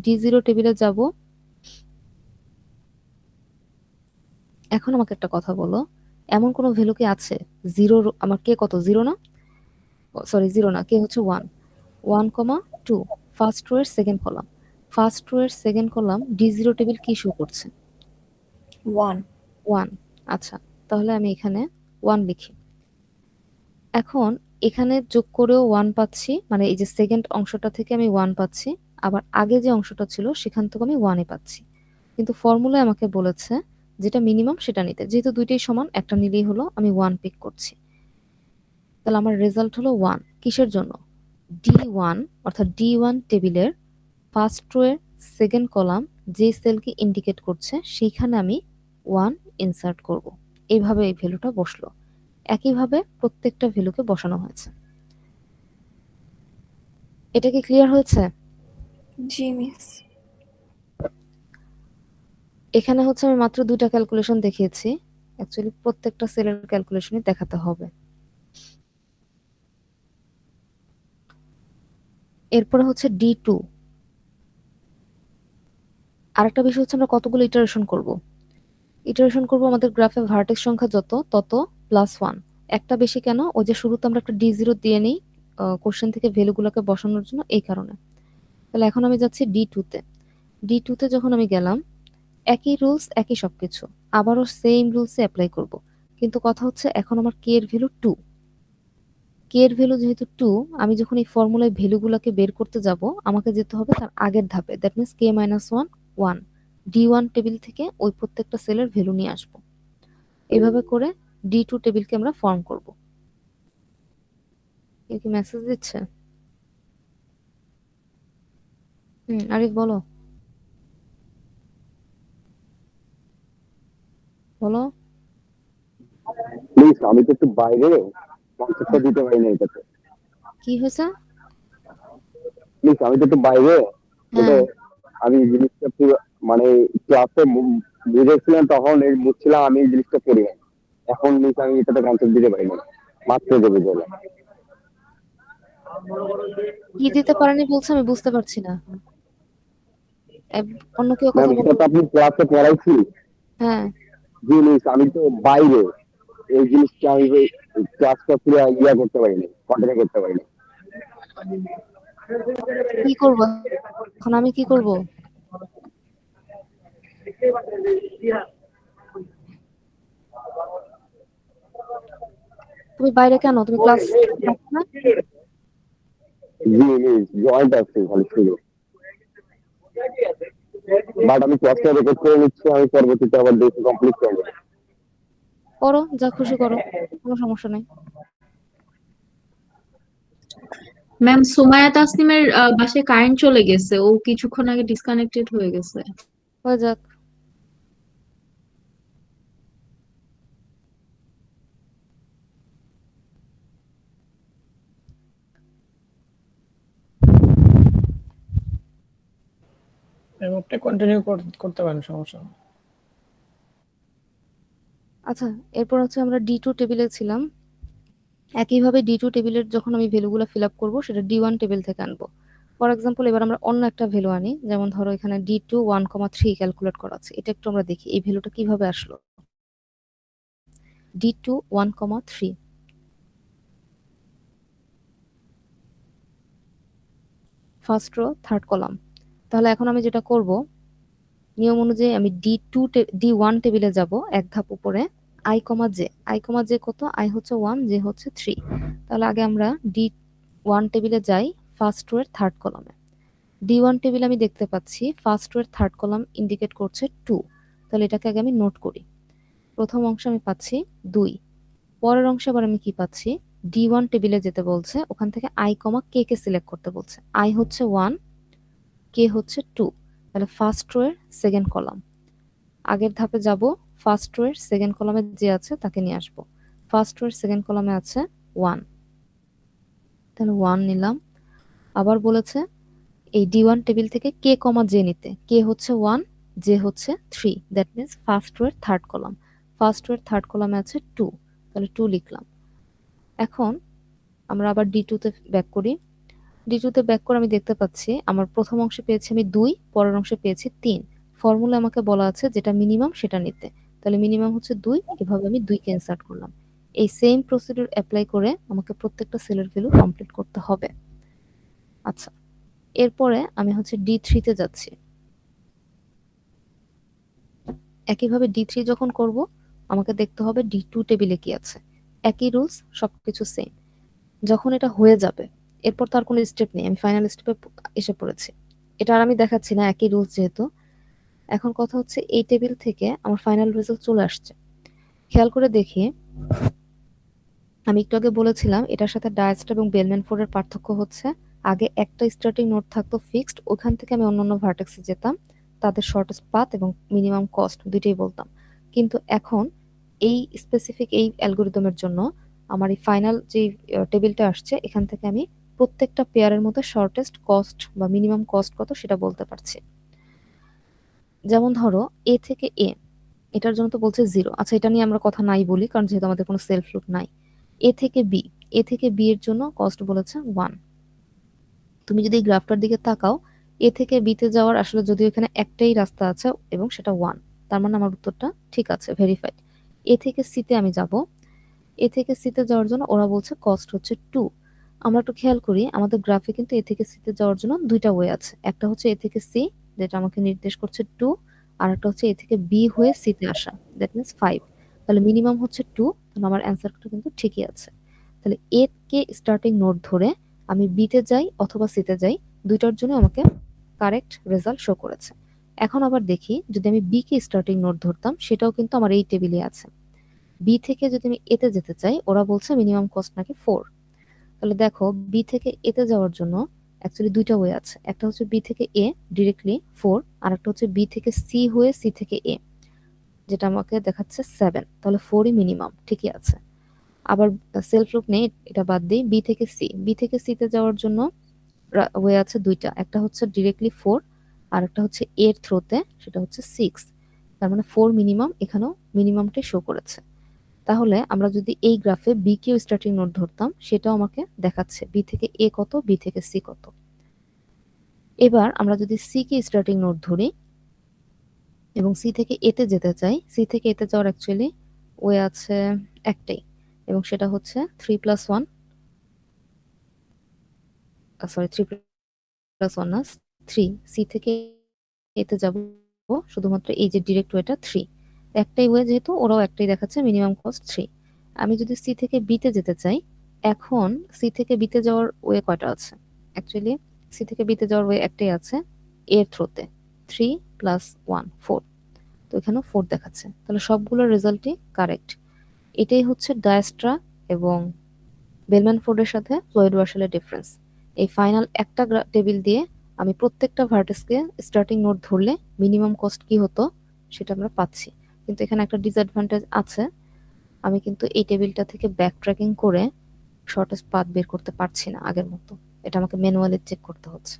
D0 টেবিলে যাব। এখন আমাকে একটা কথা বলো, এমন কোনো ভ্যালু কি আছে 0, আমার কে কত 0 না, সরি 0 না, কে হচ্ছে 1, 1,2 ফার্স্ট রো এর সেকেন্ড কলাম। ফার্স্ট রো এর সেকেন্ড কলাম D0 টেবিল কি শো করছে? 1 1। আচ্ছা, তাহলে আমি এখানে 1 লিখি। এখন এখানে যোগ করেও 1 পাচ্ছি, মানে এই যে সেকেন্ড অংশটা থেকে আমি 1 পাচ্ছি, আবার আগে যে অংশটা ছিল সেখান থেকে আমি 1 পাচ্ছি। কিন্তু ফর্মুলায় আমাকে বলেছে যেটা মিনিমাম সেটা নিতে, যেহেতু দুইটাই সমান একটা নিলেই হলো, আমি 1 পিক করছি। তাহলে আমার রেজাল্ট হলো 1। কিসের জন্য? D1, অর্থাৎ D1 টেবিলের ফার্স্ট রো এর সেকেন্ড কলাম যে সেলকে ইন্ডিকেট করছে সেইখানে আমি 1 ইনসার্ট করব। এইভাবে এই ভ্যালুটা বসলো। একইভাবে প্রত্যেকটা ভ্যালুকে বসানো হয়েছে। এটা কি ক্লিয়ার হয়েছে? জি মিস। এখানে হচ্ছে আমি মাত্র 2টা ক্যালকুলেশন দেখিয়েছি, অ্যাকচুয়ালি প্রত্যেকটা সেলের ক্যালকুলেশনই দেখাতে হবে। এরপরে হচ্ছে D2। আরেকটা বিষয় হচ্ছে আমরা কতগুলো ইটারেশন করব। ইটারেশন করব আমাদের গ্রাফে ভার্টেক্স সংখ্যা যত তত +1। একটা বেশি কেন? ওই যে শুরুতে আমরা একটা D0 দিয়ে নিই কোশ্চেন থেকে ভ্যালুগুলোকে বসানোর জন্য, এই কারণে। তাহলে এখন আমি যাচ্ছি D2 তে। D2 তে যখন আমি গেলাম, একই রুলস একই সবকিছু, আবারও সেম রুলসে অ্যাপ্লাই করব। কিন্তু কথা হচ্ছে এখন আমার কে এর ভ্যালু 2। কে এর ভ্যালু যেহেতু 2, আমি যখন এই ফর্মুলায় ভ্যালুগুলোকে বের করতে যাব আমাকে যেতে হবে তার আগের ধাপে, that means K-1 1 D1 table থেকে ওই প্রত্যেকটা সেলের ভ্যালু নিয়ে আসব। এভাবে করে D2 টেবিলকে আমরা ফর্ম করব। কেউ কি মেসেজ দিচ্ছে? আরিফ বলো, বলো। প্লিজ, আমি তো একটু বাইরে, কনসেপ্টটা দিতে পারি না এটাতে। কি হয়েছে? প্লিজ, আমি তো একটু বাইরে, এটা হ্যাঁ, আমি জিনিসটা পুরো মানে ক্লাসে বুঝেছিলাম তখন বুঝছিলাম, আমি এই জিনিসটা করি না। এখন প্লিজ আমি এটাতে কনসেপ্ট দিতে পারি না, মাত্র যে বুঝলাম। কি দিতে পারেনি বলছে, আমি বুঝতে পারছি না। অন্য কেউ ম্যাম, কথা এটা বলো। তো আপনি ক্লাসে পড়াইছি। হ্যাঁ, জিনিস আমি তো বাইরে, এই জিনিসটা আমি ক্লাসটা পুরো করতে পারিনি, কন্টিনিউ করতে পারিনি। কি করবো এখন, আমি কি করব? তুমি বাইরে কেন? তুমি ক্লাস না? জি মিস, জয়েন্ট আছে খালি শুধু। বাট আমি ক্লাসটা রেকর্ড করে নিচ্ছি, আমি পরবর্তীতে আবার দেখে কমপ্লিট করবো। করো, যা খুশি করো, কোনো সমস্যা নেই। ম্যাম, সুমাইয়া তাসনিমের বাসায় কারেন্ট চলে গেছে, ও কিছুক্ষণ আগে ডিসকানেক্টেড হয়ে গেছে। হয়ে যাক। আপনি কন্টিনিউ করতে পারেন, সমস্যা নেই। আচ্ছা, এরপর হচ্ছে আমরা D2 টেবিলে ছিলাম। একইভাবে D2 টেবিলের যখন আমি ভ্যালুগুলো ফিল আপ করবো সেটা D1 টেবিল থেকে আনবো। ফর এক্সাম্পল, এবার আমরা অন্য একটা ভ্যালু আনি, যেমন ধরো এখানে D2 1,3 ক্যালকুলেট করা আছে। এটা একটু আমরা দেখি এই ভ্যালুটা কিভাবে আসলো। D2 1,3 first row third column. তাহলে এখন আমি যেটা করব, নিয়ম অনুযায়ী আমি D1 টেবিলে যাব এক ধাপ উপরে, I, J কত? I হচ্ছে 1, J হচ্ছে 3। তাহলে আগে আমরা D1 টেবিলে যাই ফার্স্ট রো এর থার্ড কলামে। D1 টেবিলে আমি দেখতে পাচ্ছি ফার্স্ট রো এর থার্ড কলাম ইন্ডিকেট করছে 2। তাহলে এটাকে আগে আমি নোট করি। প্রথম অংশে আমি পাচ্ছি 2। পরের অংশে আবার আমি কি পাচ্ছি? D1 টেবিলে যেতে বলছে, ওখান থেকে I, K কে সিলেক্ট করতে বলছে। I হচ্ছে 1, K হচ্ছে 2। তাহলে ফার্স্ট রো এর সেকেন্ড কলাম। আগের ধাপে যাব, ফার্স্ট রো এর সেকেন্ড কলামে যে আছে তাকে নিয়ে আসবো। ফার্স্ট রো এর সেকেন্ড কলামে আছে 1, তাহলে 1 নিলাম। আবার বলেছে এই D1 টেবিল থেকে K, J নিতে। K হচ্ছে 1, J হচ্ছে 3, দ্যাট মিন্স ফার্স্ট রো এর থার্ড কলাম। ফার্স্ট রো এর থার্ড কলামে আছে 2, তাহলে 2 লিখলাম। এখন আমরা আবার D2 তে ব্যাক করি। D2 তে ব্যাক করে আমি দেখতে পাচ্ছি আমার প্রথম অংশে পেয়েছি আমি 2, পরের অংশে পেয়েছি 3। ফর্মুলা আমাকে বলা আছে যেটা মিনিমাম সেটা নিতে। তাহলে মিনিমাম হচ্ছে 2, এভাবে আমি 2 কে ইনসার্ট করলাম। এই সেম প্রসিডিউর অ্যাপ্লাই করে আমাকে প্রত্যেকটা সেলের ভ্যালু কমপ্লিট করতে হবে। আচ্ছা, এরপরে আমি হচ্ছে D3 তে যাচ্ছি। একইভাবে D3 যখন করব আমাকে দেখতে হবে D2 টেবিলে কি আছে। একই রুলস, সবকিছু সেম। যখন এটা হয়ে যাবে এরপর তার কোনো স্টেপ নেই, আমি ফাইনাল স্টেপে এসে পড়েছি। এটা আর আমি দেখাচ্ছি না, একই রুলস যেহেতু। এখন কথা হচ্ছে এই টেবিল থেকে আমার ফাইনাল রেজাল্ট চলে আসছে। খেয়াল করে দেখি, আমি একটু আগে বলেছিলাম এটার সাথে ডায়াস্টা এবং বেলম্যানফোর্ডের পার্থক্য হচ্ছে আগে একটা স্টার্টিং নোড থাকতো ফিক্সড, ওখান থেকে আমি অন্যান্য ভার্টেক্সে যেতাম, তাদের শর্টেস্ট পাথ এবং মিনিমাম কস্ট দুইটাই বলতাম। কিন্তু এখন এই স্পেসিফিক এই অ্যালগোরিদমের জন্য আমার এই ফাইনাল যে টেবিলটা আসছে এখান থেকে আমি প্রত্যেকটা পেয়ারের মধ্যে শর্টেস্ট কস্ট বা মিনিমাম কস্ট কত সেটা বলতে পারছি। যেমন ধরো এ থেকে এ, এটার জন্য তো বলছে 0। আচ্ছা, এটা নিয়ে আমরা কথা নাই বলি, কারণ যেহেতু আমাদের কোনো সেলফ লুপ নাই। এ থেকে বি, এ থেকে বি এর জন্য কস্ট বলেছে 1। তুমি যদি এই গ্রাফটার দিকে তাকাও, এ থেকে বি তে যাওয়ার আসলে যদিও এখানে একটাই রাস্তা আছে এবং সেটা 1, তার মানে আমার উত্তরটা ঠিক আছে, ভেরিফাইড। এ থেকে সি তে আমি যাব, এ থেকে সি তে যাওয়ার জন্য ওরা বলছে কস্ট হচ্ছে 2। আমরা একটু খেয়াল করি আমাদের গ্রাফে কিন্তু এ থেকে সি তে যাওয়ার জন্য দুইটা ওয়ে আছে, একটা হচ্ছে এ থেকে সি যেটা আমাকে নির্দেশ করছে 2, আর একটা হচ্ছে এ থেকে বি হয়ে সি তে আসা, দ্যাট মিন্স 5। তাহলে মিনিমাম হচ্ছে 2, তাহলে আমার অ্যান্সারটা কিন্তু ঠিকই আছে। তাহলে এ কে স্টার্টিং নোড ধরে আমি বি তে যাই অথবা সি তে যাই, দুইটার জন্য আমাকে কারেক্ট রেজাল্ট শো করেছে। এখন আবার দেখি যদি আমি বি কে স্টার্টিং নোড ধরতাম, সেটাও কিন্তু আমার এই টেবিলে আছে। বি থেকে যদি আমি এতে যেতে চাই, ওরা বলছে মিনিমাম কস্ট নাকি 4। তাহলে দেখো বি থেকে এতে যাওয়ার জন্য অ্যাকচুয়ালি দুইটা ওয়ে আছে, একটা হচ্ছে বি থেকে এ ডিরেক্টলি 4, আর একটা হচ্ছে বি থেকে সি হয়ে সি থেকে এ, যেটা আমাকে দেখাচ্ছে 7। তাহলে 4ই মিনিমাম, ঠিকই আছে। আবার সেলফ লুপ নেই, এটা বাদ দিই। বি থেকে সি, বি থেকে সি তে যাওয়ার জন্য ওয়ে আছে দুইটা, একটা হচ্ছে ডিরেক্টলি 4, আর একটা হচ্ছে এর থ্রোতে, সেটা হচ্ছে 6। তার মানে 4 মিনিমাম, এখানেও মিনিমামটাই শো করেছে। তাহলে আমরা যদি এই গ্রাফে বি কেও স্টার্টিং নোড ধরতাম, সেটাও আমাকে দেখাচ্ছে বি থেকে এ কত, বি থেকে সি কত। এবার আমরা যদি সি কে স্টার্টিং নোড ধরি এবং সি থেকে এতে যেতে চাই, সি থেকে এতে যাওয়ার অ্যাকচুয়ালি ওয়ে আছে একটাই, এবং সেটা হচ্ছে 3+1, সরি 3+1 না, 3। সি থেকে এতে যাব শুধুমাত্র এই যে ডিরেক্ট ওয়েটা 3, একটাই ওয়ে যেহেতু ওরাও একটাই দেখাচ্ছে, মিনিমাম কস্ট 3। আমি যদি সি থেকে বিতে যেতে চাই, এখন সি থেকে বিতে যাওয়ার ওয়ে কয়টা আছে? অ্যাকচুয়ালি সি থেকে বিতে যাওয়ার ওয়ে একটাই আছে, এর থ্রোতে, 3+1 4। তো এখানেও 4 দেখাচ্ছে, তাহলে সবগুলো রেজাল্টই কারেক্ট। এটাই হচ্ছে ডায়াস্ট্রা এবং বেলম্যানফোর্ডের সাথে ফ্লয়েড ওয়ার্শেলের ডিফারেন্স। এই ফাইনাল একটা টেবিল দিয়ে আমি প্রত্যেকটা ভার্টেক্সকে স্টার্টিং নোড ধরলে মিনিমাম কস্ট কি হতো সেটা আমরা পাচ্ছি। কিন্তু এখানে একটা ডিসঅ্যাডভান্টেজ আছে, আমি কিন্তু এই টেবিলটা থেকে ব্যাক ট্র্যাকিং করে শর্টেস্ট পাথ বের করতে পারছি না আগের মতো, এটা আমাকে ম্যানুয়ালি চেক করতে হচ্ছে।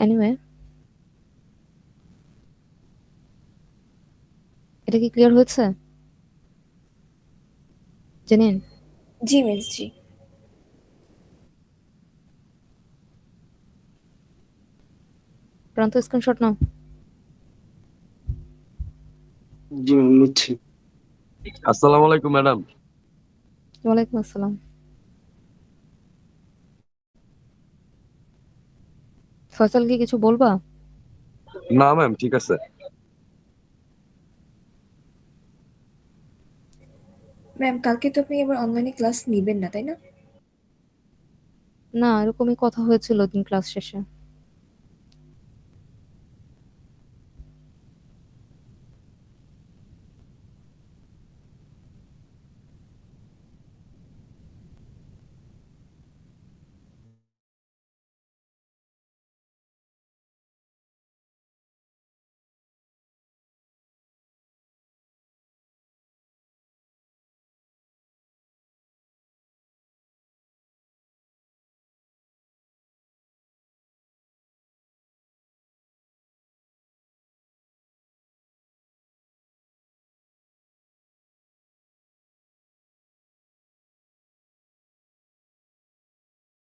এনিওয়ে, এটা কি ক্লিয়ার হয়েছে জেনিন? জি মিস, জি। প্রান্ত স্ক্রিনশট নাও। জি ম্যাম, নিচ্ছি। আসসালামু আলাইকুম ম্যাডাম। ওয়ালাইকুম আসসালাম। ফয়সাল কি কিছু বলবা? না ম্যাম, ঠিক আছে। ম্যাম, কালকে তো আপনি আবার অনলাইনে ক্লাস নিবেন না, তাই না? না, এরকমই কথা হয়েছিল দিন ক্লাস শেষে।